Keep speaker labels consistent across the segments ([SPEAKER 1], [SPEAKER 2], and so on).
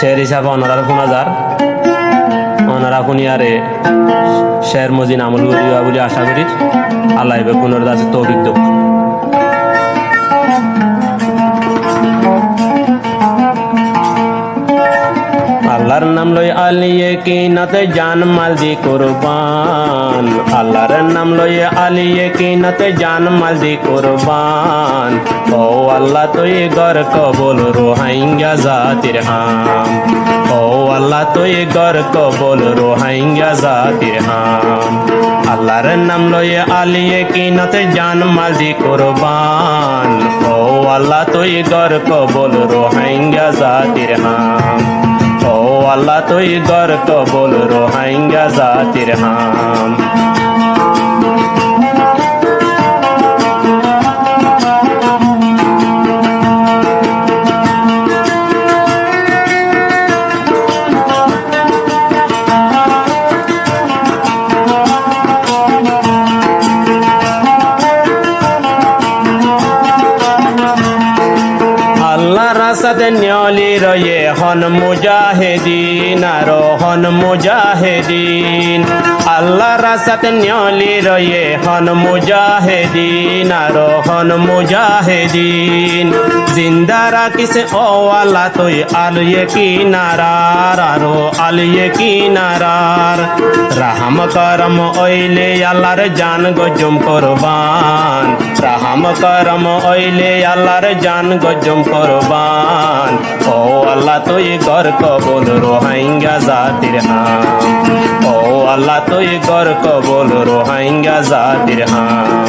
[SPEAKER 1] শের হিসাবে ওনারা 5000 ওনারা কুনিয়ারে শের মজিন আমল করিবা বলে আশা করি। আল্লাহ বেকুনের কাছে তৌফিক দেব। আল্লাহর নাম লই আলিয়ে কিনাতে জান মাল দি কুরবান। আল্লাহর নাম লই আলিয়ে কিনাতে জান মাল দি কুরবান। ও আল্লাহ তুই গর কবুল রোহাইঙ্গা জাতির হাম। ও আল্লাহ তুই গর কবুল রোহাইঙ্গা জাতির হাম। আল্লাহর নাম লই আলিয়ে কিনাতে জান মাল দি কুরবান। ও আল্লাহ তুই গর কবুল রোহাইঙ্গা জাতির হাম। ও আল্লাহ তুই গর কবুল রোহাইঙ্গা জাতির হাম। রাসাতে নিয়লি রয়ে হন মুজাহিদিন আর হন মুজাহিদিন। আল্লাহ রাসাতে নিয়লি রয়ে হন মুজাহিদিন আর হন মুজাহিদিন। জিন্দা রাখিস ও আল্লাহ তুই আলিয়ে কিনারার আরো আলিয়ে কিনারার। রাহম করম ওইলে আল্লাহর জান গজম কুরবান। রাহম করম ওইলে আল্লাহর জান গজম কুরবান। ও আল্লাহ তুই গর কবুল রোহাইঙ্গা জাতির হাম। ও আল্লাহ তুই গর কবুল রোহাইঙ্গা জাতির হাম।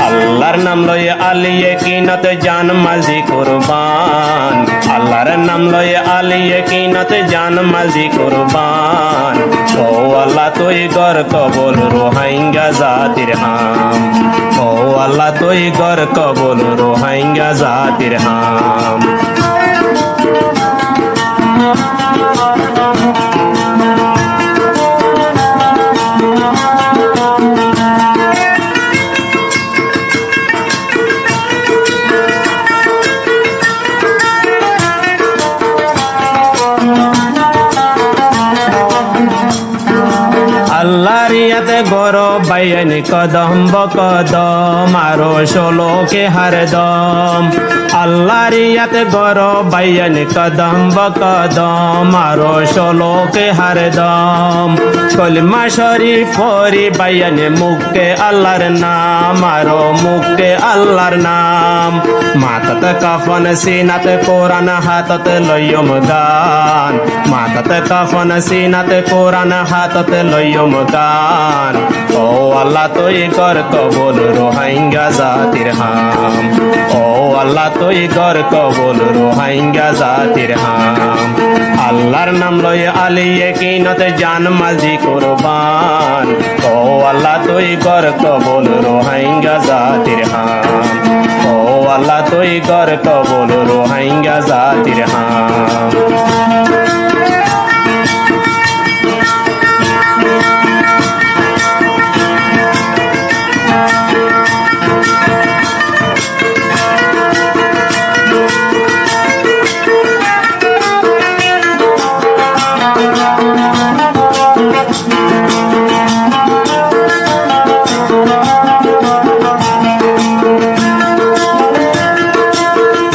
[SPEAKER 1] আল্লাহর নাম লয়ে আলিয়ে কিনাতে জান মালজি কুরবান। আল্লাহর নাম লয়ে আলিয়ে কিনাতে জান মালজি কুরবান। ও আল্লাহ তুই গর কবুল রোহাইঙ্গা জাতির হাম। ও আল্লাহ তুই গর কবুল রোহাইঙ্গা জাতির হাম। আল্লাহর ইয়াতে গর বাইনি কদম বকদম আরো 16 কে হারদম। আল্লাহর ইয়াতে গর বাইনি কদম বকদম আরো 16 কে হারদম। কলমা শরীফ পড়ি বাইনি মুখে আল্লাহর নাম আরো মুখে আল্লাহর নাম। মাথাতে কাফন সিনাতে কোরআন হাততে লইয়ম গান। মাথাতে কাফন সিনাতে কোরআন হাততে লইয়ম গান। ও আল্লাহ তুই গর কবুল রোহাইঙ্গা জাতির হাম। ও আল্লাহ তুই গর কবুল রোহাইঙ্গা জাতির হাম। আল্লাহর নাম লয়ে আলিয়ে কিনাতে জান মালজি কুরবান। ও আল্লাহ তুই গর কবুল রোহাইঙ্গা জাতির হাম। ও আল্লাহ তুই গর কবুল রোহাইঙ্গা জাতির হাম।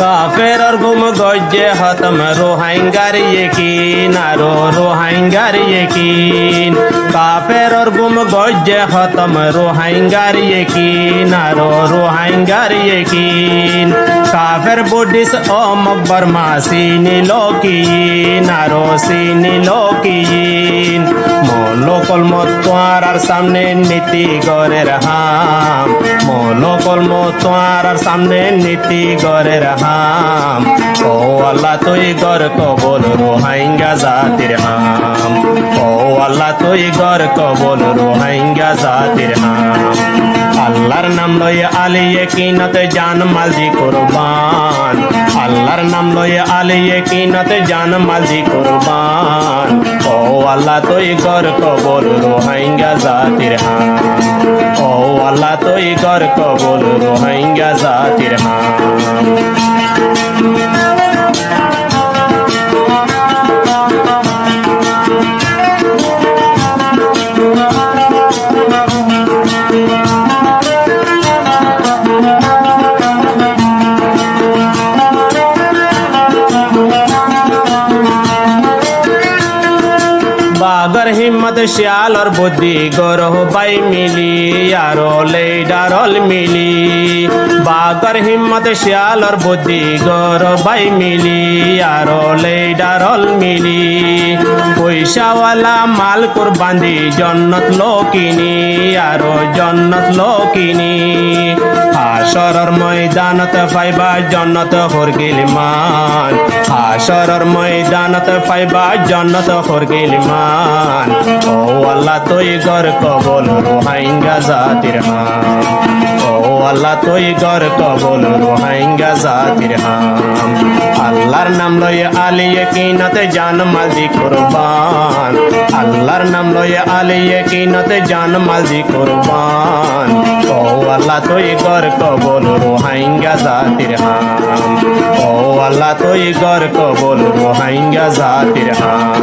[SPEAKER 1] কাফের গুম গজ্জে হতম রোহাইঙ্গার ইয়কিন আরো রোহাইঙ্গার ইয়কিন। কাফের গুম গজ্জে হতম রোহাইঙ্গার ইয়কিন আরো রোহাইঙ্গার ইয়কিন। কাফের বুডিস ও মকবর মাসিনি লোকিন আরো সিনি লোকিন। মৌলকল মতোয়ার সামনে নীতি গরের হাম। মৌলকল মতোয়ার সামনে নীতি গরের হাম। ও আল্লাহ তুই গর কবুল রোহাইঙ্গা জাতির হাম। ও আল্লাহ তুই গর কবুল রোহাইঙ্গা জাতির হাম। আল্লাহর নাম লয়ে আলিয়ে কিনাতে জান মালজি কুরবান। আল্লাহর নাম লয়ে আলিয়ে কিনাতে জান মালজি কুরবান। ও আল্লাহ তুই গর কবুল রোহাইঙ্গা জাতির হাম। ও আল্লাহ তুই গর কবুল রোহাইঙ্গা জাতির হাম। হিম্মত শিয়ালর বুদ্ধি গরহ বাই মিলি আরো লেডারল মিলি বাগর হিম্মত শিয়ালর বুদ্ধি গরহ বাই মিলি আরো লেডারল মিলি পয়সাওয়ালা মাল কুরবানি জন্নত লোকিনি আরো জন্নত লোকিনি হাসরর ময়দানত পাইবা জন্নত হরগিল মান হাসরর ময়দানত পাইবা জন্নত হরগিল মান ও আল্লাহ তুই গর কবল রোহাইঙ্গা জাতির হাম ও আল্লাহ তুই গর কবল রোহাইঙ্গা জাতির হাম আল্লাহর নাম লয়ে আলিয়ে কিনতে জান মালজি কুরবান আল্লাহর নাম লয়ে আলিয়ে কিনতে জান মালজি কুরবান ও আল্লাহ তুই গর কবল রোহাইঙ্গা জাতির হাম ও আল্লাহ তুই গর কবল রোহাইঙ্গা জাতির হাম